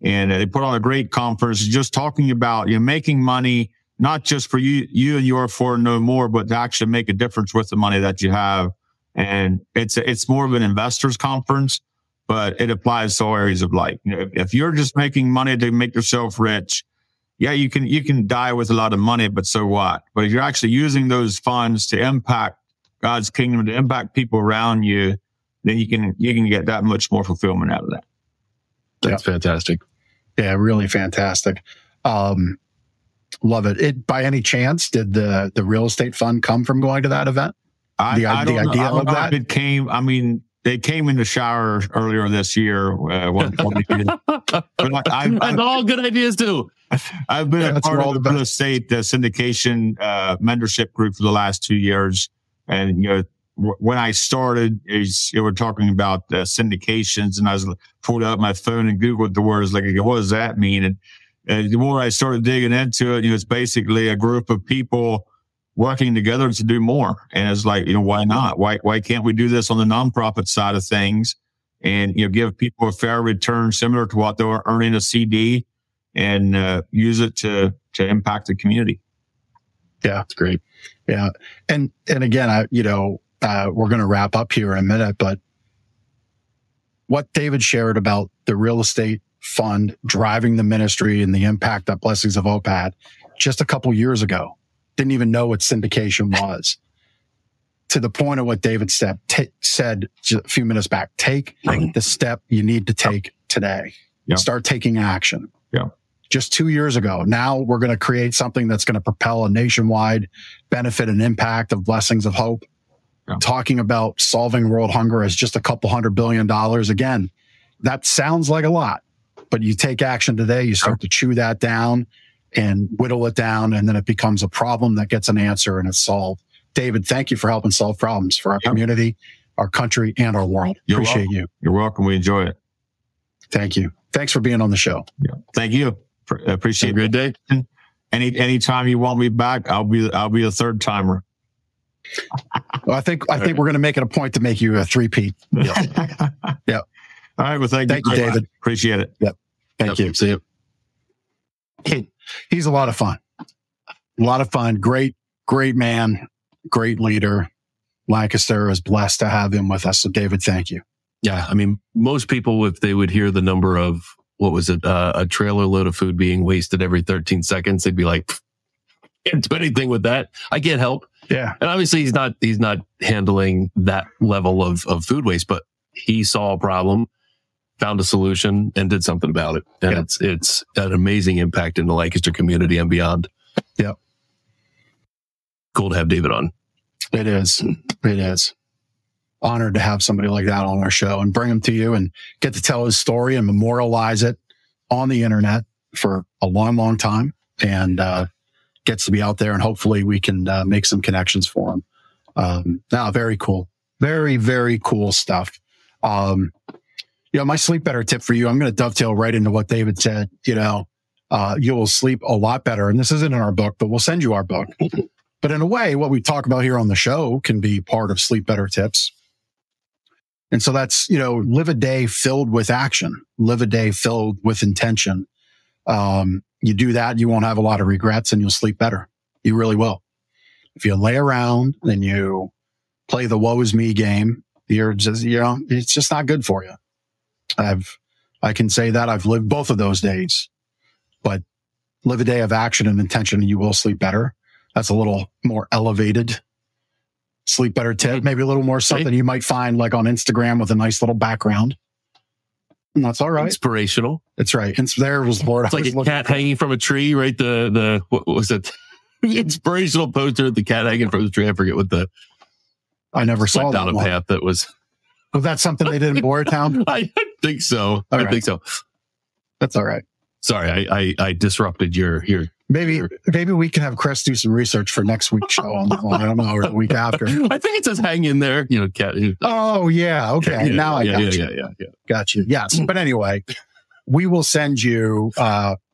And they put on a great conference just talking about, making money, not just for you and your four no more, but to actually make a difference with the money that you have. And it's more of an investors conference, but it applies to all areas of life. If you're just making money to make yourself rich, yeah, you can die with a lot of money, but so what? But if you're actually using those funds to impact God's kingdom, to impact people around you, then you can get that much more fulfillment out of that. That's fantastic. Yeah, really fantastic. Love it. By any chance, did the real estate fund come from going to that event? The idea of that? It came. I mean, they came in the shower earlier this year. That's all good ideas too. I've been a part of the real estate syndication mentorship group for the last 2 years, and when I started, they were talking about syndications, and I pulled out my phone and Googled the words, like, what does that mean? And the more I started digging into it, it's basically a group of people working together to do more. And it's like, why not? Why can't we do this on the nonprofit side of things and, give people a fair return similar to what they were earning a CD and use it to impact the community? Yeah, it's great. Yeah. And again, we're going to wrap up here in a minute, but what David shared about the real estate fund driving the ministry and the impact that Blessings of Hope had just a couple years ago, didn't even know what syndication was. To the point of what David said a few minutes back, take the step you need to take today. Yeah. Start taking action. Yeah. Just 2 years ago. Now we're going to create something that's going to propel a nationwide benefit and impact of Blessings of Hope. Yeah. Talking about solving world hunger as just a couple $100 billion. Again, that sounds like a lot, but you take action today, you start to chew that down and whittle it down, and then it becomes a problem that gets an answer and it's solved. David, thank you for helping solve problems for our community, our country, and our world. Appreciate you. You're welcome. We enjoy it. Thank you. Thanks for being on the show. Yeah. Thank you. Appreciate it. Have a good day. Anytime you want me back, I'll be a third timer. Well, I think we're going to make it a point to make you a three-peat. Yeah. All right. Well, thank you, David. Appreciate it. Yep. Thank you. See you. He's a lot of fun. Great man, great leader. Lancaster is blessed to have him with us. So, David, thank you. Yeah. I mean, most people, if they would hear the number of, what was it, a trailer load of food being wasted every 13 seconds, they'd be like, can't do anything with that. I can't help. Yeah. And obviously he's not handling that level of food waste, but he saw a problem, found a solution, and did something about it. And it's an amazing impact in the Lancaster community and beyond. Yeah. Cool to have David on. It is. It is. Honored to have somebody like that on our show and bring him to you and get to tell his story and memorialize it on the internet for a long, long time. And, gets to be out there, and hopefully we can make some connections for him. Very cool. Very, very cool stuff. My sleep better tip for you, I'm going to dovetail right into what David said. You will sleep a lot better. And this isn't in our book, but we'll send you our book. But in a way, what we talk about here on the show can be part of sleep better tips. And so that's, live a day filled with action, live a day filled with intention. You do that, you won't have a lot of regrets and you'll sleep better. You really will. If you lay around and you play the woe is me game, you're just, it's just not good for you. I can say that I've lived both of those days, but live a day of action and intention and you will sleep better. That's a little more elevated sleep better tip, maybe a little more something you might find like on Instagram with a nice little background. That's all right. Inspirational. That's right. And there was the word. It's like a cat hanging from a tree, right? What was it? Inspirational poster, the cat hanging from the tree. I forget what I never saw that down a one. path that was. Was that something they did in Boyertown? I think so. I think so. That's all right. Sorry, I disrupted your. Maybe we can have Chris do some research for next week's show on that one. I don't know, or the week after. I think it says hang in there, cat. Oh yeah, okay. Now I got you. Yeah. Got you. Yes, but anyway, we will send you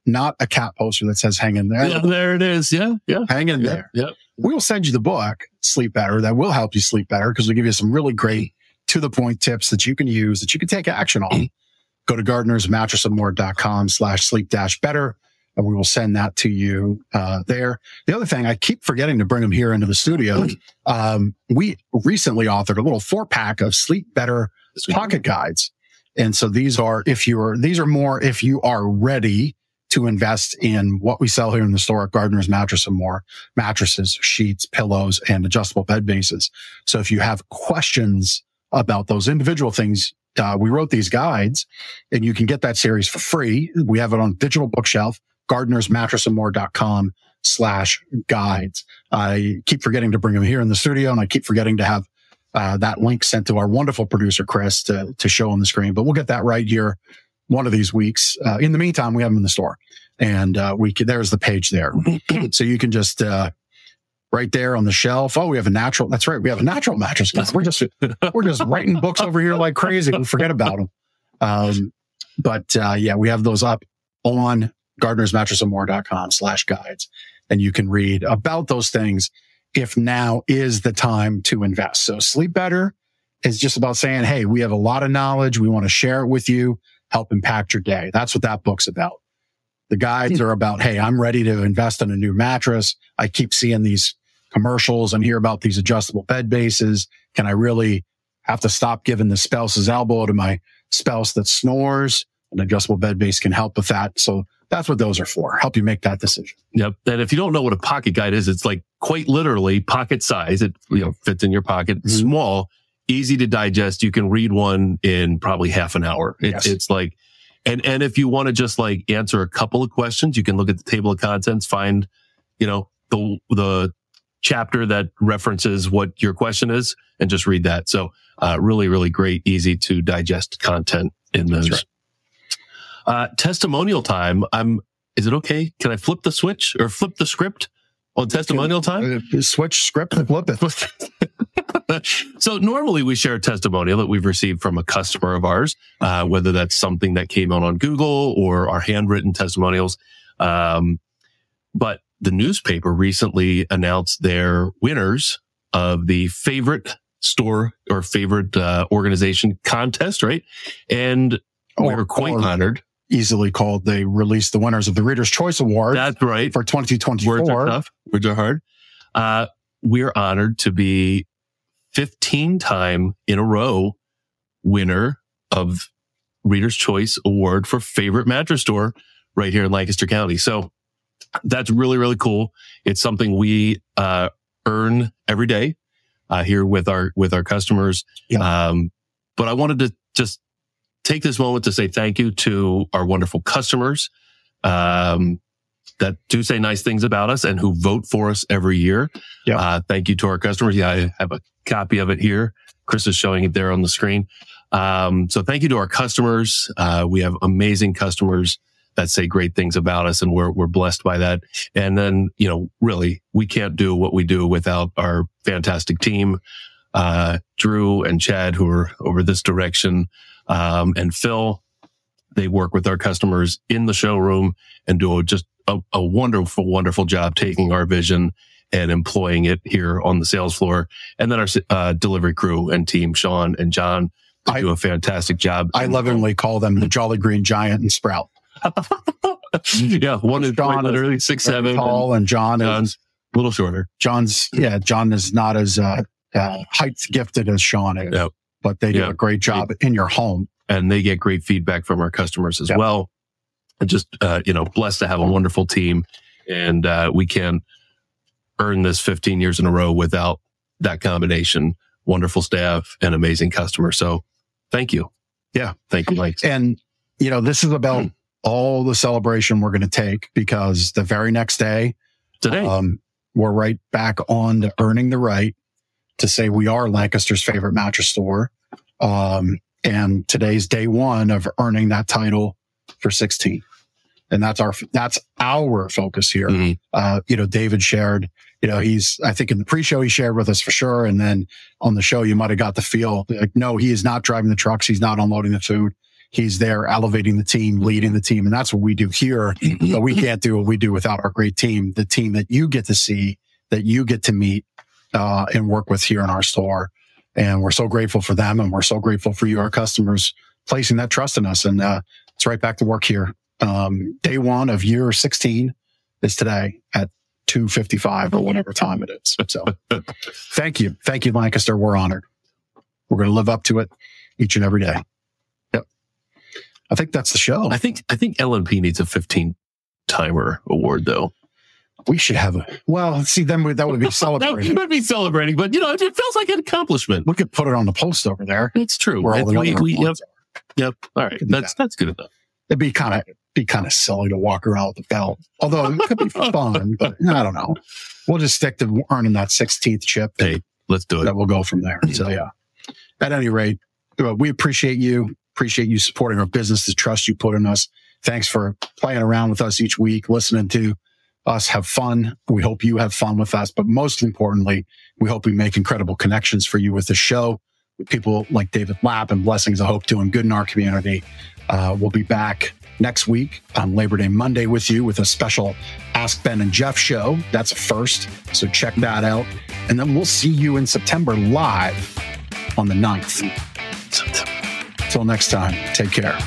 not a cat poster that says hang in there. Yeah, there it is. Yeah. Hang in there. Yeah. We will send you the book, Sleep Better, that will help you sleep better because we'll give you some really great to the point tips that you can use, that you can take action on. Go to gardenersmattressandmore.com/sleep-better. And we will send that to you there. The other thing, I keep forgetting to bring them here into the studio. We recently authored a little 4-pack of Sleep Better pocket guides. And so these are more if you are ready to invest in what we sell here in the store at Gardener's Mattress and More: mattresses, sheets, pillows, and adjustable bed bases. So if you have questions about those individual things, we wrote these guides, and you can get that series for free. We have it on digital bookshelf. gardenersmattressandmore.com/guides. I keep forgetting to bring them here in the studio, and I keep forgetting to have that link sent to our wonderful producer, Chris, to show on the screen. But we'll get that right here one of these weeks. In the meantime, we have them in the store, and there's the page there. So you can just right there on the shelf. Oh, we have a natural. That's right. We have a natural mattress. We're just writing books over here like crazy. We forget about them. But we have those up on gardenersmattressandmore.com/guides. And you can read about those things if now is the time to invest. So Sleep Better is just about saying, hey, we have a lot of knowledge. We want to share it with you, help impact your day. That's what that book's about. The guides are about, hey, I'm ready to invest in a new mattress. I keep seeing these commercials and hear about these adjustable bed bases. Can I really have to stop giving the spouse's elbow to my spouse that snores? An adjustable bed base can help with that. So that's what those are for. Help you make that decision. Yep. And if you don't know what a pocket guide is, it's like quite literally pocket size. It fits in your pocket. Mm-hmm. Small, easy to digest. You can read one in probably half an hour. It's like, and if you want to just like answer a couple of questions, you can look at the table of contents, find, the chapter that references what your question is, and just read that. So, really, really great, easy to digest content in those. That's right. Testimonial time. Is it okay? Can I flip the switch or flip the script on testimonial time? Switch script and flip it. So normally we share a testimonial that we've received from a customer of ours, whether that's something that came out on Google or our handwritten testimonials. But the newspaper recently announced their winners of the favorite store or favorite organization contest, right? And we were quite honored. Easily called, they released the winners of the Reader's Choice Award. That's right. For 2024. Words are tough. Words are hard. We're honored to be 15-time in a row winner of Reader's Choice Award for favorite mattress store right here in Lancaster County. So that's really, really cool. It's something we earn every day here with our customers. Yeah. But I wanted to just take this moment to say thank you to our wonderful customers that do say nice things about us and who vote for us every year. Yeah. Thank you to our customers. Yeah, I have a copy of it here. Chris is showing it there on the screen. So thank you to our customers. We have amazing customers that say great things about us, and we're blessed by that. And then, really, we can't do what we do without our fantastic team, Drew and Chad, who are over this direction. And Phil, they work with our customers in the showroom and do just a wonderful, wonderful job taking our vision and employing it here on the sales floor. And then our delivery crew and team, Sean and John, do a fantastic job. I lovingly call them the Jolly Green Giant and Sprout. Yeah, one is literally 6'7" tall, and John's a little shorter. John is not as height gifted as Sean is. Yep. But they do a great job in your home. And they get great feedback from our customers as well. And just, blessed to have a wonderful team. And we can't earn this 15 years in a row without that combination. Wonderful staff and amazing customers. So thank you. Yeah. Thank you, Mike. And this is about all the celebration we're going to take, because the very next day, today, we're right back on to earning the right to say we are Lancaster's favorite mattress store. And today's day one of earning that title for 16. And that's our focus here. Mm-hmm. David shared, I think in the pre-show he shared with us for sure. And then on the show, you might've got the feel like, no, he is not driving the trucks. He's not unloading the food. He's there elevating the team, leading the team. And that's what we do here. But we can't do what we do without our great team, the team that you get to see, that you get to meet, and work with here in our store. And we're so grateful for them. And we're so grateful for you, our customers, placing that trust in us. And, it's right back to work here. Day one of year 16 is today at 2:55 or whatever time it is. So thank you. Thank you, Lancaster. We're honored. We're going to live up to it each and every day. Yep. I think that's the show. I think LNP needs a 15 timer award though. We should have then that would be celebrating. That would be celebrating, but it feels like an accomplishment. We could put it on the post over there. It's true. Yep. All right. That's good enough. It'd be kind of silly to walk around with the belt. Although it could be fun, but I don't know. We'll just stick to earning that 16th chip. Hey, let's do it. That we'll go from there. So yeah. At any rate, we appreciate you. Appreciate you supporting our business, the trust you put in us. Thanks for playing around with us each week, listening to us have fun. We hope you have fun with us, but most importantly, we hope we make incredible connections for you with the show, with people like David Lapp and Blessings of Hope doing good in our community. We'll be back next week on Labor Day Monday with you with a special Ask Ben and Jeff show. That's a first, so check that out. And then we'll see you in September live on the 9th. Until next time, take care.